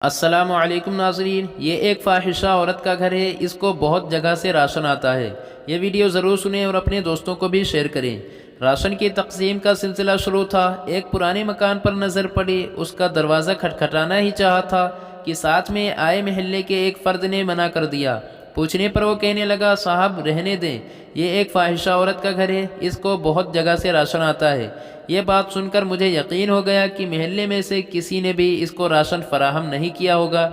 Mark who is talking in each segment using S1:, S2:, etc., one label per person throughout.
S1: السلام علیکم ناظرین، یہ ایک فاحشہ عورت کا گھر ہے، اس کو بہت جگہ سے راشن آتا ہے۔ یہ ویڈیو ضرور سنیں اور اپنے دوستوں کو بھی شیئر کریں۔ راشن کی تقسیم کا سلسلہ شروع تھا۔ ایک پرانے مکان پر نظر پڑی، اس کا دروازہ کھٹکھٹانا ہی چاہا تھا کہ ساتھ میں آئے محلے کے ایک فرد نے منع کر دیا۔ پوچھنے پر وہ کہنے لگا، صاحب رہنے دیں، یہ ایک فاحشہ عورت کا گھر ہے، اس کو بہت جگہ سے راشن آتا ہے۔ یہ بات سن کر مجھے یقین ہو گیا کہ محلے میں سے کسی نے بھی اس کو راشن فراہم نہیں کیا ہوگا۔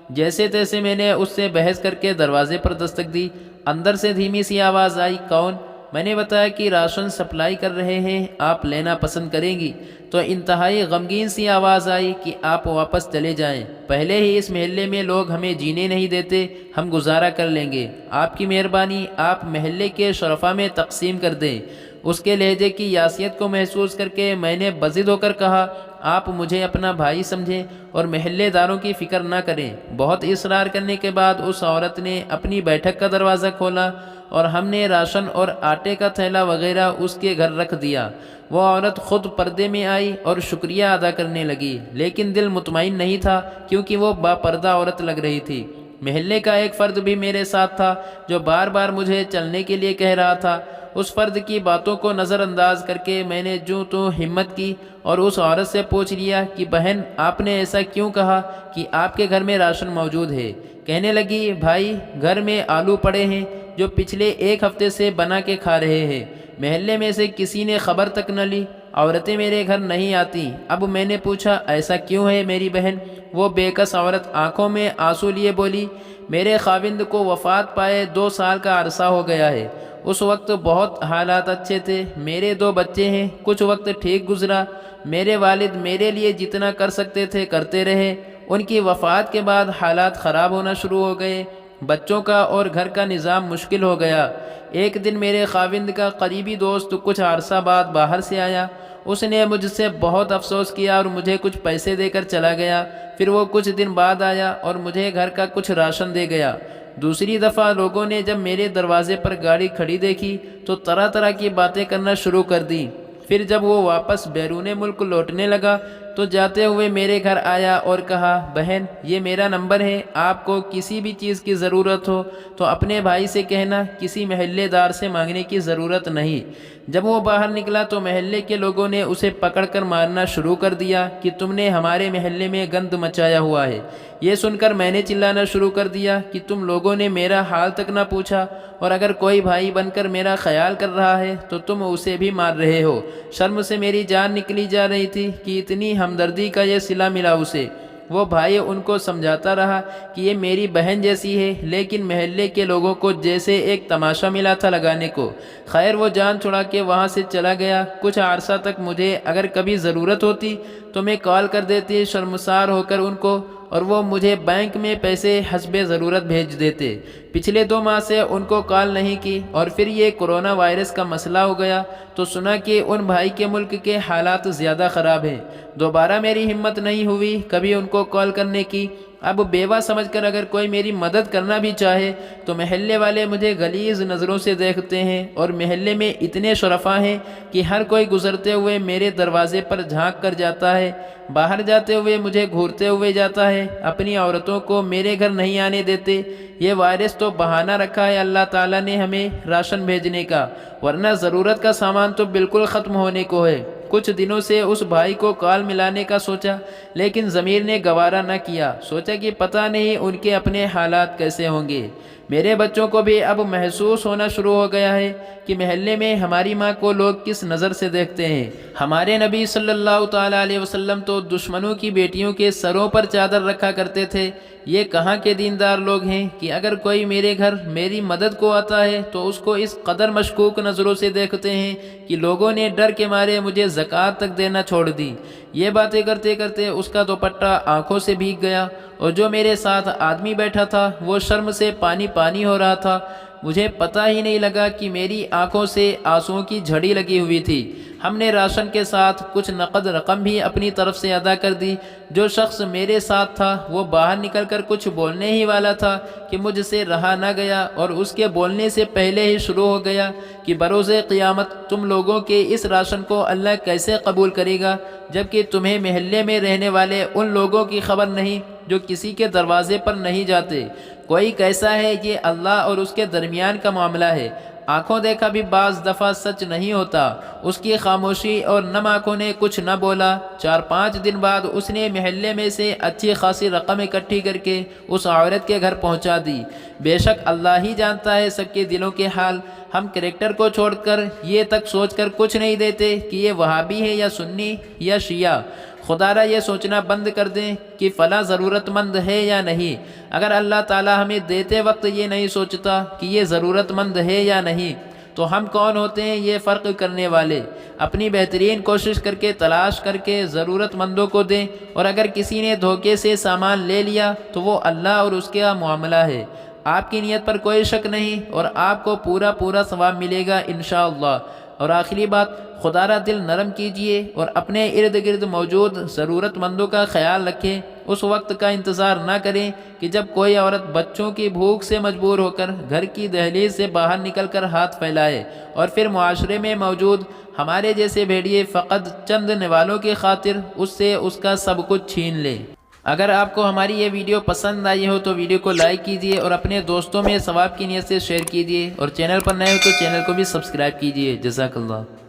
S1: جیسے تیسے میں نے اس سے بحث کر کے دروازے پر دستک دی۔ اندر سے دھیمی سی آواز آئی، کون؟ میں نے بتایا کہ راشن سپلائی کر رہے ہیں، آپ لینا پسند کریں گی؟ تو انتہائی غمگین سی آواز آئی کہ آپ واپس چلے جائیں، پہلے ہی اس محلے میں لوگ ہمیں جینے نہیں دیتے، ہم گزارا کر لیں گے، آپ کی مہربانی، آپ محلے کے شرفا میں تقسیم کر دیں۔ اس کے لہجے کی یاسیت کو محسوس کر کے میں نے بضد ہو کر کہا، آپ مجھے اپنا بھائی سمجھیں اور محلے داروں کی فکر نہ کریں۔ بہت اصرار کرنے کے بعد اس عورت نے اپنی بیٹھک کا دروازہ کھولا اور ہم نے راشن اور آٹے کا تھیلا وغیرہ اس کے گھر رکھ دیا۔ وہ عورت خود پردے میں آئی اور شکریہ ادا کرنے لگی، لیکن دل مطمئن نہیں تھا کیونکہ وہ با پردہ عورت لگ رہی تھی۔ محلے کا ایک فرد بھی میرے ساتھ تھا جو بار بار مجھے چلنے کے لیے کہہ رہا تھا۔ اس فرد کی باتوں کو نظر انداز کر کے میں نے جو تو ہمت کی اور اس عورت سے پوچھ لیا کہ بہن، آپ نے ایسا کیوں کہا کہ آپ کے گھر میں راشن موجود ہے؟ کہنے لگی، بھائی گھر میں آلو پڑے ہیں جو پچھلے ایک ہفتے سے بنا کے کھا رہے ہیں، محلے میں سے کسی نے خبر تک نہ لی، عورتیں میرے گھر نہیں آتی۔ اب میں نے پوچھا، ایسا کیوں ہے میری بہن؟ وہ بے کس عورت آنکھوں میں آنسو لیے بولی، میرے خاوند کو وفات پائے 2 سال کا عرصہ ہو گیا ہے۔ اس وقت بہت حالات اچھے تھے، میرے 2 بچے ہیں، کچھ وقت ٹھیک گزرا، میرے والد میرے لیے جتنا کر سکتے تھے کرتے رہے، ان کی وفات کے بعد حالات خراب ہونا شروع ہو گئے، بچوں کا اور گھر کا نظام مشکل ہو گیا۔ ایک دن میرے خاوند کا قریبی دوست کچھ عرصہ بعد باہر سے آیا، اس نے مجھ سے بہت افسوس کیا اور مجھے کچھ پیسے دے کر چلا گیا۔ پھر وہ کچھ دن بعد آیا اور مجھے گھر کا کچھ راشن دے گیا۔ دوسری دفعہ لوگوں نے جب میرے دروازے پر گاڑی کھڑی دیکھی تو طرح طرح کی باتیں کرنا شروع کر دیں۔ پھر جب وہ واپس بیرون ملک لوٹنے لگا تو جاتے ہوئے میرے گھر آیا اور کہا، بہن یہ میرا نمبر ہے، آپ کو کسی بھی چیز کی ضرورت ہو تو اپنے بھائی سے کہنا، کسی محلے دار سے مانگنے کی ضرورت نہیں۔ جب وہ باہر نکلا تو محلے کے لوگوں نے اسے پکڑ کر مارنا شروع کر دیا کہ تم نے ہمارے محلے میں گند مچایا ہوا ہے۔ یہ سن کر میں نے چلانا شروع کر دیا کہ تم لوگوں نے میرا حال تک نہ پوچھا، اور اگر کوئی بھائی بن کر میرا خیال کر رہا ہے تو تم اسے بھی مار رہے ہو۔ شرم سے میری جان نکلی جا رہی تھی کہ اتنی ہمدردی کا یہ صلہ ملا اسے۔ وہ بھائی ان کو سمجھاتا رہا کہ یہ میری بہن جیسی ہے، لیکن محلے کے لوگوں کو جیسے ایک تماشا ملا تھا لگانے کو۔ خیر وہ جان چھڑا کے وہاں سے چلا گیا۔ کچھ عرصہ تک مجھے اگر کبھی ضرورت ہوتی تو میں کال کر دیتی شرمسار ہو کر ان کو، اور وہ مجھے بینک میں پیسے حسب ضرورت بھیج دیتے۔ پچھلے 2 ماہ سے ان کو کال نہیں کی، اور پھر یہ کورونا وائرس کا مسئلہ ہو گیا تو سنا کہ ان بھائی کے ملک کے حالات زیادہ خراب ہیں۔ دوبارہ میری ہمت نہیں ہوئی کبھی ان کو کال کرنے کی۔ اب بیوہ سمجھ کر اگر کوئی میری مدد کرنا بھی چاہے تو محلے والے مجھے غلیظ نظروں سے دیکھتے ہیں، اور محلے میں اتنے شرفا ہیں کہ ہر کوئی گزرتے ہوئے میرے دروازے پر جھانک کر جاتا ہے، باہر جاتے ہوئے مجھے گھورتے ہوئے جاتا ہے، اپنی عورتوں کو میرے گھر نہیں آنے دیتے۔ یہ وائرس تو بہانہ رکھا ہے اللہ تعالیٰ نے ہمیں راشن بھیجنے کا، ورنہ ضرورت کا سامان تو بالکل ختم ہونے کو ہے۔ کچھ دنوں سے اس بھائی کو کال ملانے کا سوچا، لیکن ضمیر نے گوارا نہ کیا۔ سوچا کہ پتہ نہیں ان کے اپنے حالات کیسے ہوں گے۔ میرے بچوں کو بھی اب محسوس ہونا شروع ہو گیا ہے کہ محلے میں ہماری ماں کو لوگ کس نظر سے دیکھتے ہیں۔ ہمارے نبی صلی اللہ تعالیٰ علیہ وسلم تو دشمنوں کی بیٹیوں کے سروں پر چادر رکھا کرتے تھے۔ یہ کہاں کے دیندار لوگ ہیں کہ اگر کوئی میرے گھر میری مدد کو آتا ہے تو اس کو اس قدر مشکوک نظروں سے دیکھتے ہیں کہ لوگوں نے ڈر کے مارے مجھے زکوٰۃ تک دینا چھوڑ دی۔ یہ باتیں کرتے کرتے اس کا دوپٹہ آنکھوں سے بھیگ گیا، اور جو میرے ساتھ آدمی بیٹھا تھا وہ شرم سے پانی پانی ہو رہا تھا۔ مجھے پتہ ہی نہیں لگا کہ میری آنکھوں سے آنسوؤں کی جھڑی لگی ہوئی تھی۔ ہم نے راشن کے ساتھ کچھ نقد رقم بھی اپنی طرف سے ادا کر دی۔ جو شخص میرے ساتھ تھا وہ باہر نکل کر کچھ بولنے ہی والا تھا کہ مجھ سے رہا نہ گیا، اور اس کے بولنے سے پہلے ہی شروع ہو گیا کہ بروز قیامت تم لوگوں کے اس راشن کو اللہ کیسے قبول کرے گا، جبکہ تمہیں محلے میں رہنے والے ان لوگوں کی خبر نہیں جو کسی کے دروازے پر نہیں جاتے۔ کوئی کیسا ہے، یہ اللہ اور اس کے درمیان کا معاملہ ہے۔ آنکھوں دیکھا بھی بعض دفعہ سچ نہیں ہوتا۔ اس کی خاموشی اور نم آنکھوں نے کچھ نہ بولا۔ 4-5 دن بعد اس نے محلے میں سے اچھی خاصی رقم اکٹھی کر کے اس عورت کے گھر پہنچا دی۔ بے شک اللہ ہی جانتا ہے سب کے دلوں کے حال۔ ہم کریکٹر کو چھوڑ کر یہ تک سوچ کر کچھ نہیں دیتے کہ یہ وہابی ہے یا سنی یا شیعہ۔ خدا را یہ سوچنا بند کر دیں کہ فلاں ضرورت مند ہے یا نہیں۔ اگر اللہ تعالی ہمیں دیتے وقت یہ نہیں سوچتا کہ یہ ضرورت مند ہے یا نہیں، تو ہم کون ہوتے ہیں یہ فرق کرنے والے؟ اپنی بہترین کوشش کر کے تلاش کر کے ضرورت مندوں کو دیں، اور اگر کسی نے دھوکے سے سامان لے لیا تو وہ اللہ اور اس کا معاملہ ہے۔ آپ کی نیت پر کوئی شک نہیں، اور آپ کو پورا ثواب ملے گا انشاءاللہ۔ اور آخری بات، خدا را دل نرم کیجئے اور اپنے ارد گرد موجود ضرورت مندوں کا خیال رکھیں۔ اس وقت کا انتظار نہ کریں کہ جب کوئی عورت بچوں کی بھوک سے مجبور ہو کر گھر کی دہلیز سے باہر نکل کر ہاتھ پھیلائے، اور پھر معاشرے میں موجود ہمارے جیسے بھیڑیے فقط چند نوالوں کی خاطر اس سے اس کا سب کچھ چھین لے۔ اگر آپ کو ہماری یہ ویڈیو پسند آئی ہو تو ویڈیو کو لائک کیجئے اور اپنے دوستوں میں ثواب کی نیت سے شیئر کیجئے، اور چینل پر نئے ہو تو چینل کو بھی سبسکرائب کیجئے۔ جزاک اللہ۔